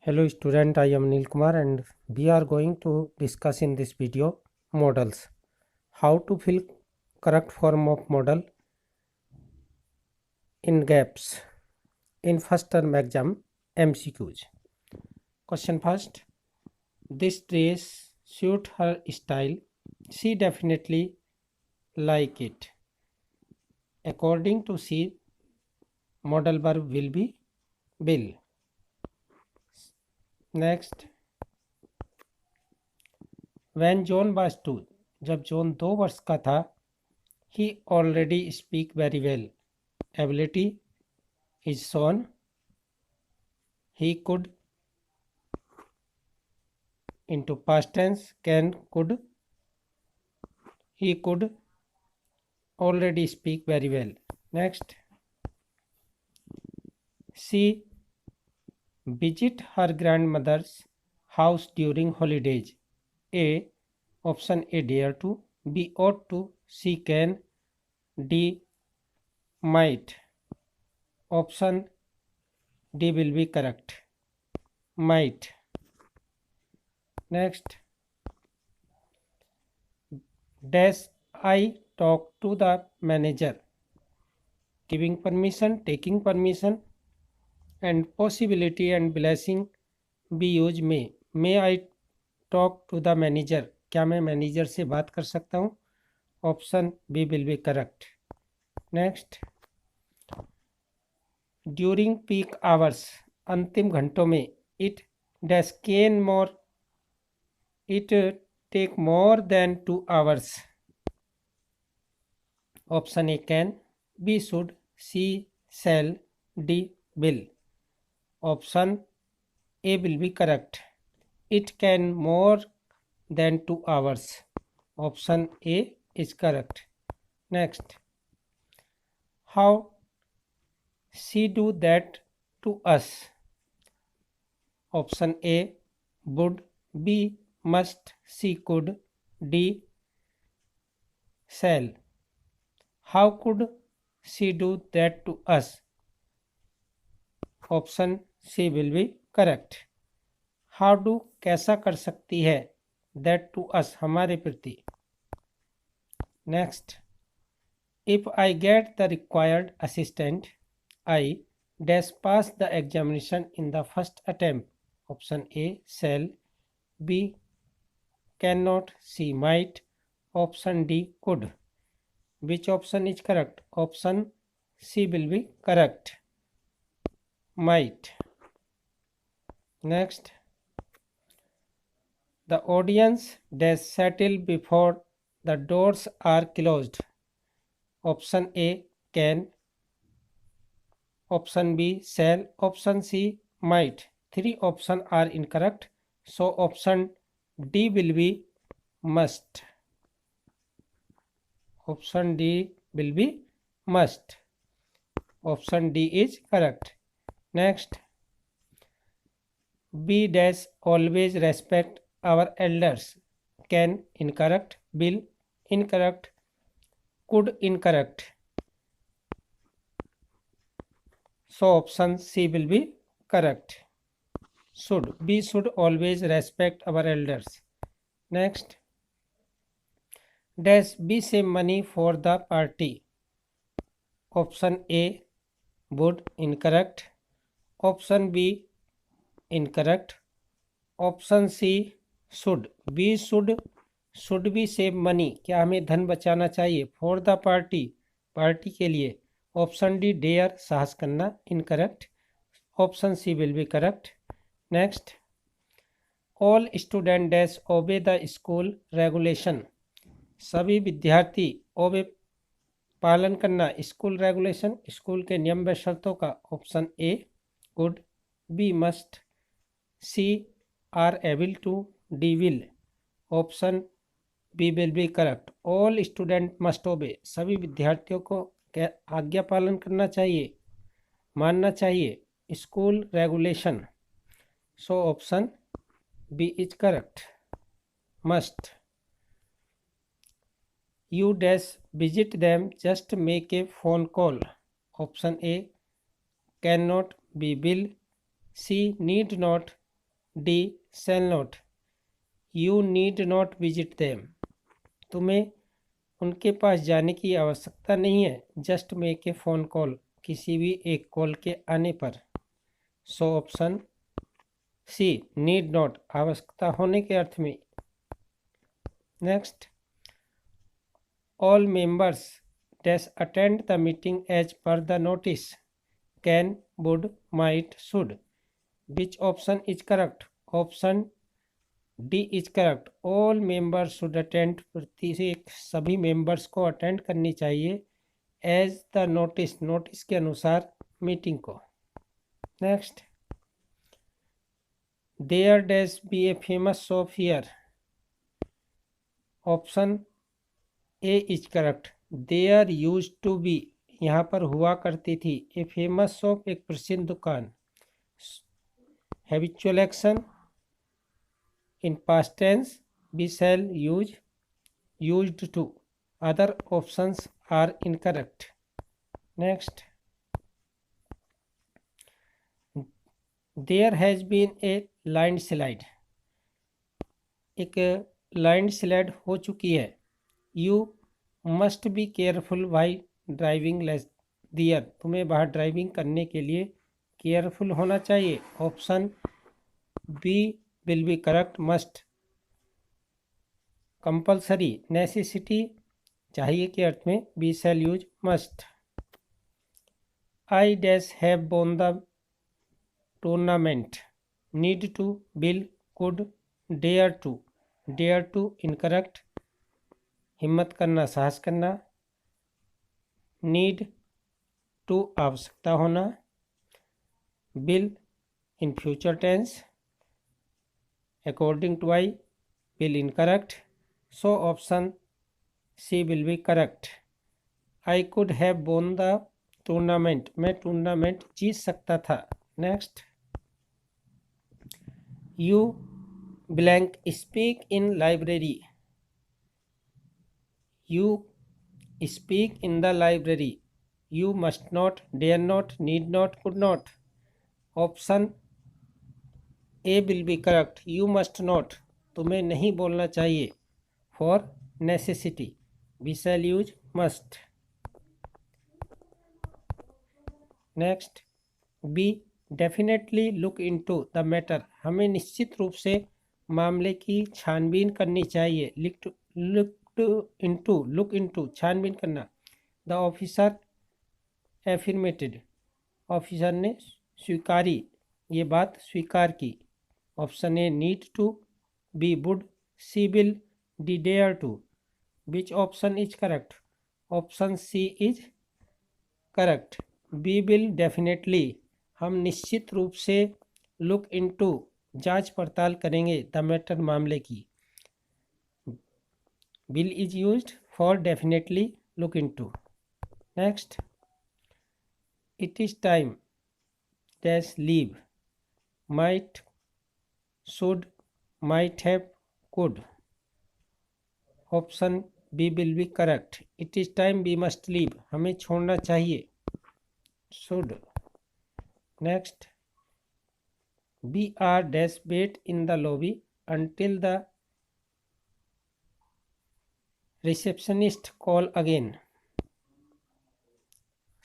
Hello student, I am Neil Kumar and we are going to discuss in this video models. How to fill correct form of model in gaps in first term exam MCQs. Question first. This dress suit her style. She definitely like it. According to C, modal verb will be will. Next. When John was 2, जब John 2 वर्ष का था, he already speak very well. Ability is shown. He could into past tense, can, could. He could already speak very well. Next. She visit her grandmother's house during holidays. A. Option A, dare to. B, ought to. C, can. D, might. Option D will be correct. Might. Next. Dash I talk to the manager. Giving permission, taking permission, and possibility and blessing be used may. May I talk to the manager? क्या मैं manager से बात कर सकता हूँ? Option B will be correct. Next. During peak hours, अंतिम घंटों में. It dash can more, it take more than 2 hours. Option A can, B should, C shall, D will. Option A will be correct. It can more than 2 hours. Option A is correct. Next. How she do that to us? Option A would, B must, C could, D shall. How could she do that to us? Option C will be correct. How do कैसा कर सकती है? That to us, हमारे प्रति. Next. If I get the required assistant, I dash pass the examination in the first attempt. Option A shall, B cannot, C might, option D could. Which option is correct? Option C will be correct. Might. Next. The audience does settle before the doors are closed. Option A can, option B shall, option C might. 3 options are incorrect, so option D will be must. Option D will be must. Option D is correct. Next. B dash always respect our elders. Can incorrect, will incorrect, could incorrect. So option C will be correct. Should, B should always respect our elders. Next. Dash B save money for the party. Option A would incorrect. Option B incorrect. Option C should, B should be save money, क्या हमें धन बचाना चाहिए. For the party, party के लिए. Option D dare, साहस करना, incorrect. Option C will be correct. Next. All student dash obey the school regulation. सभी विद्यार्थी ओबे पालन करना स्कूल रेगुलेशन, स्कूल के नियम व शर्तों का. Option A good, B must, C are able to, D will. Option B will be correct. All student must obey, सभी विद्यार्थियों को आज्ञा पालन करना चाहिए, मानना चाहिए school regulation. So option B is correct. Must. You dash visit them just make a phone call. Option A can not, B will, C need not, D. Shall not. You need not visit them. तुम्हें उनके पास जाने की आवश्यकता नहीं है. Just make a phone call. किसी भी एक कॉल के आने पर. सो ऑप्शन सी नीड नॉट, आवश्यकता होने के अर्थ में. Next, all members dash attend the meeting as per the notice. Can, would, might, should. Which option is correct? Option D is correct. All members should attend. प्रत्येक सभी मेंबर्स को अटेंड करनी चाहिए एज द नोटिस, नोटिस के अनुसार meeting को. Next, there dash be a famous shop here. Option A is correct. There use to be, यहाँ पर हुआ करती थी. ए फेमस शॉप, एक प्रसिद्ध दुकान. Habitual action in past tense. B shall use, used to. Other options are incorrect. Next, there has been a landslide. एक landslide हो चुकी है. You must be careful why driving there. तुम्हें बाहर ड्राइविंग करने के लिए केयरफुल होना चाहिए. Option B will be correct. Must compulsory. Necessity, चाहिए के अर्थ में. B shall use must. I dash have bone the tournament. Need to, will, could, dare to. Dare to incorrect. हिम्मत करना, साहस करना. नीड टू, आवश्यकता होना. Will in future tense. According to I, will incorrect. So option C will be correct. I could have bone the tournament. मैं tournament जीत सकता था. Next, you blank speak in library. You speak in the library. You must not, dare not, need not, could not. Option A will be correct. You must not, तुम्हें नहीं बोलना चाहिए. For necessity, we shall use must. Next, B. Definitely look into the matter. हमें निश्चित रूप से मामले की छानबीन करनी चाहिए. लुक इनटू, छानबीन करना. The officer एफर्मेटेड. ऑफिसर ने स्वीकारी, ये बात स्वीकार की. Option A need to. B would. C will. D dare to. Which option is correct? Option C is correct. B will definitely, हम निश्चित रूप से. लुक इनटू, जांच पड़ताल करेंगे. द मैटर, मामले की. Will is used for definitely look into. Next, it is time dash leave. Might, should, might have, could. Option B will be correct. It is time we must leave. हमें छोड़ना चाहिए. Should. Next, we are dash wait in the lobby until the receptionist call again.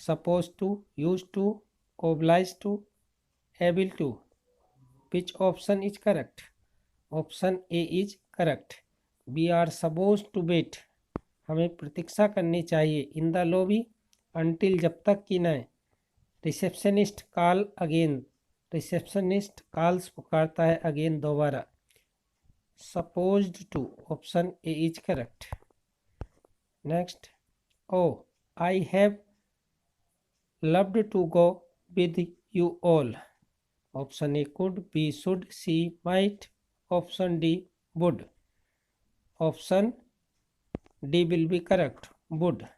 Supposed to, used to, obliged to, able to. Which option is correct? Option A is correct. We are supposed to wait. हमें प्रतीक्षा करनी चाहिए. In the lobby until, जब तक कि न. Receptionist call again. Receptionist calls, पुकारता है. Again, दोबारा. Supposed to. Option A is correct. Next, oh, I have loved to go with you all. Option A could, B should, C might. Option D would. Option D will be correct. Would.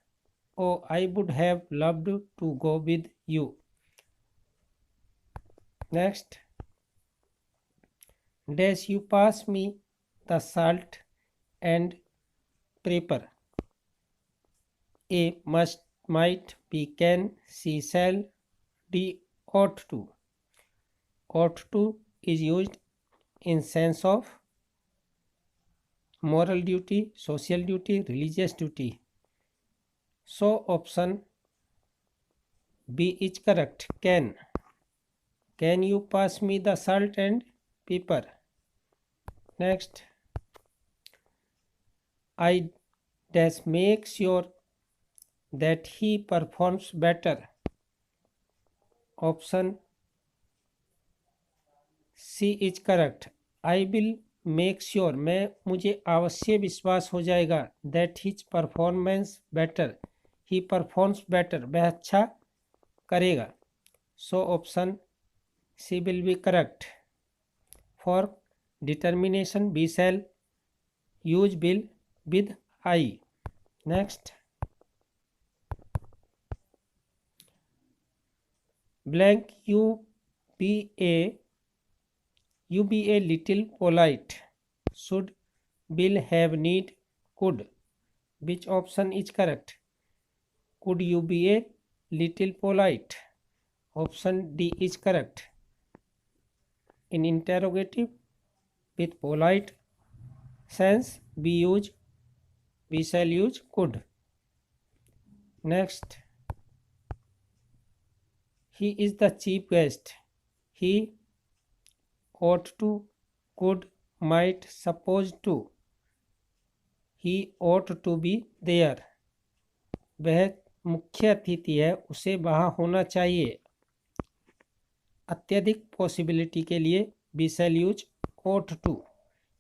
Oh, I would have loved to go with you. Next, dash you pass me the salt and pepper. A must, might, B can, C shall, D ought to. Ought to is used in sense of moral duty, social duty, religious duty. So option B is correct. Can you pass me the salt and pepper? Next, I dash make sure that he performs better. Option C is correct. I will make sure, मुझे अवश्य विश्वास हो जाएगा that his performance better, he performs better, वह अच्छा करेगा. So option C will be correct. For determination, we shall use will with I. Next, blank you be a little polite. Should, will, have, need, could. Which option is correct? Could you be a little polite? Option D is correct. In interrogative with polite sense, we shall use could. Next, he is the chief guest. He ought to, could, might, supposed to. He ought to be there. वह मुख्य अतिथि है, उसे वहाँ होना चाहिए. अत्यधिक possibility के लिए we shall use ought to.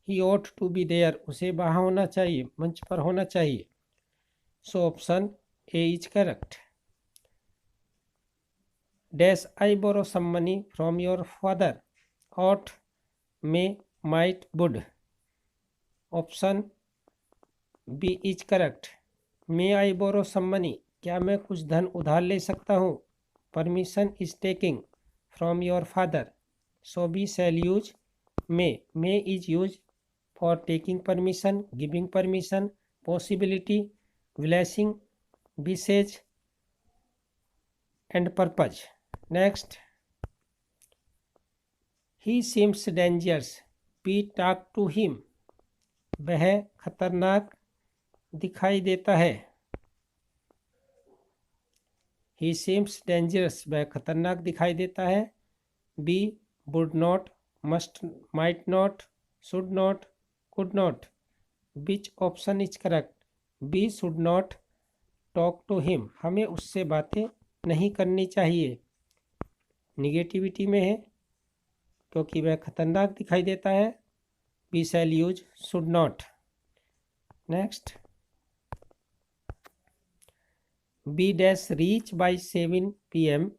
He ought to be there. उसे वहाँ होना चाहिए, मंच पर होना चाहिए. So option A is correct. Dash I borrow some money from your father. Ought, may, might, would. Option B is correct. May I borrow some money? क्या मैं कुछ धन उधार ले सकता हूँ? Permission is taking from your father. So we shall use may. May is used for taking permission, giving permission, possibility, blessing, wishes, and purpose. Next, he seems dangerous. We talk to him. वह खतरनाक दिखाई देता है. He seems dangerous. वह खतरनाक दिखाई देता है. B would not, must, might not, should not, could not. Which option is correct? B should not talk to him. हमें उससे बातें नहीं करनी चाहिए. निगेटिविटी में है क्योंकि वह खतरनाक दिखाई देता है. We shall use should not. Next, B dash reach by 7 p.m.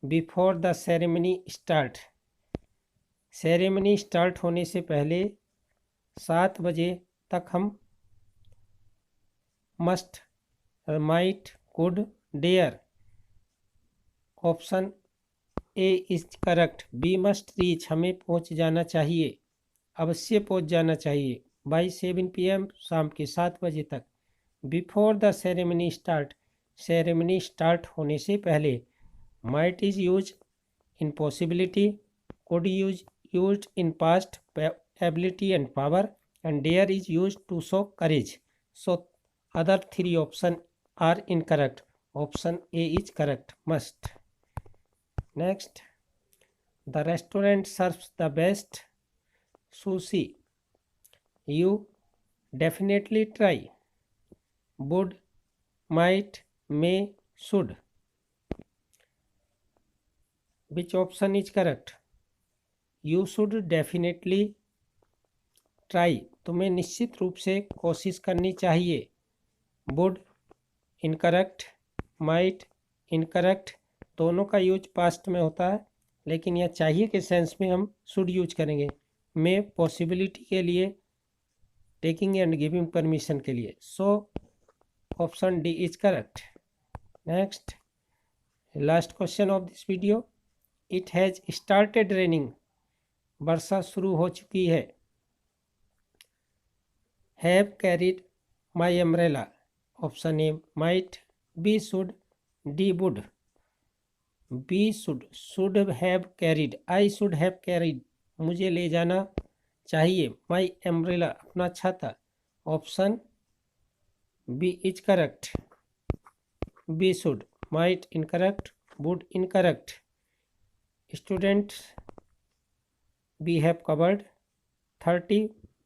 before the ceremony start. Ceremony start होने से पहले 7 बजे तक हम must, might, could, dare. Option A is correct. B must reach, हमें पहुंच जाना चाहिए, अवश्य पहुंच जाना चाहिए. बाई 7 PM, शाम के 7 बजे तक. Before the ceremony start, ceremony start होने से पहले. Might is use in possibility, could use in past ability and power, and dare is use to show courage. So other 3 option are incorrect. Option A is correct, must. Next, the restaurant serves the best sushi. You definitely try. Would, might, may, should. Which option is correct? You should definitely try. तुम्हें निश्चित रूप से कोशिश करनी चाहिए. Would incorrect, might incorrect. दोनों का use past में होता है, लेकिन यह चाहिए के सेंस में हम should यूज करेंगे. में पॉसिबिलिटी के लिए, टेकिंग एंड गिविंग परमिशन के लिए. So option D is correct. Next, last question of this video. It has started raining. वर्षा शुरू हो चुकी है. Have carried my umbrella. Option A might, B should, D would. B should have carried. I should have carried मुझे ले जाना चाहिए, my umbrella अपना छाता। Option B is correct, B should, might incorrect, would incorrect. Students, we have covered 30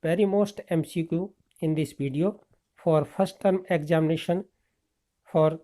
very most MCQ in this video for first term examination for